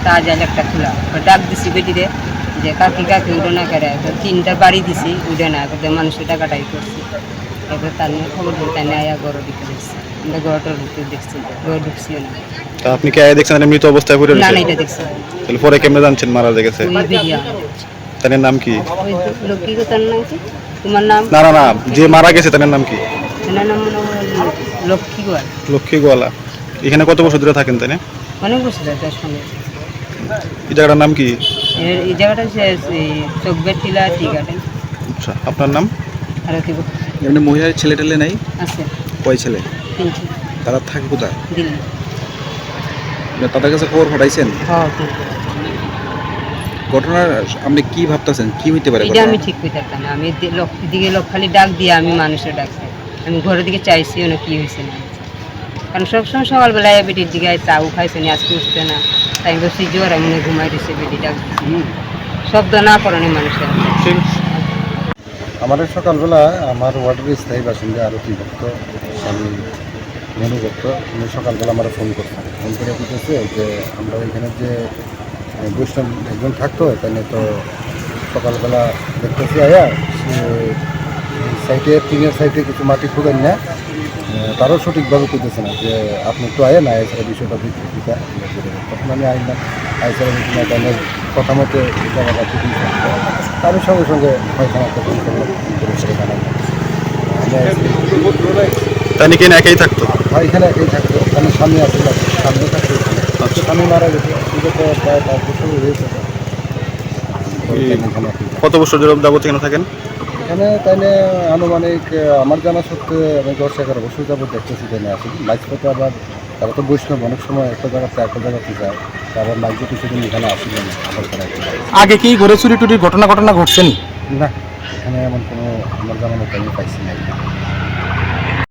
তা জাল একটা খোলা ডাক দিছি বেটিরে যে কাকি কাকি উঠে না করে তিনটা বাড়ি দিছি উঠে না করতে মানুষের টাকাটাই করছি এবার তার নিয়ে খবর দিই তাই নিয়ে আয়া গড় দিকে দেখছি আমরা গড়টার ভিতরে দেখছি গড় ঢুকছিও না তা আপনি কি দেখছেন মৃত অবস্থায় পড়ে না রয়েছে? না এটা দেখছি তাহলে পরে কেমনে জানছেন মারা গেছে? ওই বেরিয়া তার নাম কি? ওই লক্ষ্মী তার নাম কি তোমার নাম না না না, যে মারা গেছে তার নাম কি? এনার নাম মনে হয় লক্ষ্মী গোয়াল লক্ষ্মী গোয়ালা। এখানে কত বছর ধরে থাকেন তাই? অনেক বছর যায় তার সঙ্গে এই জায়গাটার নাম কি? এই জায়গাটা চোখবের টিলা টি গার্ডেন আচ্ছা, আপনার নাম? আরতি এমনি মহিলার ছেলে টেলে নাই? আছে কয় ছেলে? তিনটি তারা থাকে কোথায়? দিল্লি তাদের কাছে খবর পাঠাইছেন? হ্যাঁ তিনটি ঘটনার আপনি কি ভাবতেছেন কি হইতে পারে? এটা আমি ঠিক করতে পারতাম না আমি লক্ষ্মীর দিকে খালি ডাক দিয়ে আমি মানুষের ডাকছি আমি ঘরের দিকে চাইছিও না কি হয়েছে না কারণ সবসময় সকালবেলায় বেটির দিকে চাউ খাইছে না আজকে উঠছে না তাই বসে জ্বর এমনি ঘুমাই দিচ্ছে বেটি ডাক শব্দ না করেনি মানুষের আমাদের সকালবেলা আমার ওয়ার্ডের স্থায়ী বাসিন্দা আরতি ভক্ত স্বামী মনু ভক্ত উনি সকালবেলা আমার ফোন করতেন ফোন করে বলতেছে যে আমরা এখানে যে বৈষ্ণব একজন থাকতো এখানে তো সকালবেলা দেখতেছি আয়া সাইডে টিনের সাইডে কিছু মাটি খুঁড়েন না তারও সঠিকভাবে করতেছে না যে আপনি একটু আয় না এছাড়া বিষয়টা তখন আমি আইলাম আইসারা এখানে কথা মতো জায়গাটা ঠিক আমি সঙ্গে সঙ্গে পায়খানাতে ফোন করলাম জানাই তাই কি না একাই থাকতো? এখানে একাই থাকতো আমি স্বামী আসলে সামনে থাকতো আচ্ছা স্বামী মারা গেছে বিগত প্রায় 5 বছর হয়েছে কত বছর ধরে যাবত এখানে থাকেন? এখানে তাইলে আনুমানিক আমার জানা সত্ত্বে আমি 10-11 বছর যাবত দেখতেছি এখানে আসি মাঝপথে আবার তারা তো বৈষ্ণব অনেক সময় একটা জায়গাতে একটা জায়গাতে যায় তারপর মাঝে কিছুদিন এখানে আসিল না আগে কি ঘরে চুরি টুরির ঘটনা ঘটনা ঘটছেনি? না এখানে এমন কোনো আমার জানা মতো আমি পাইছি না।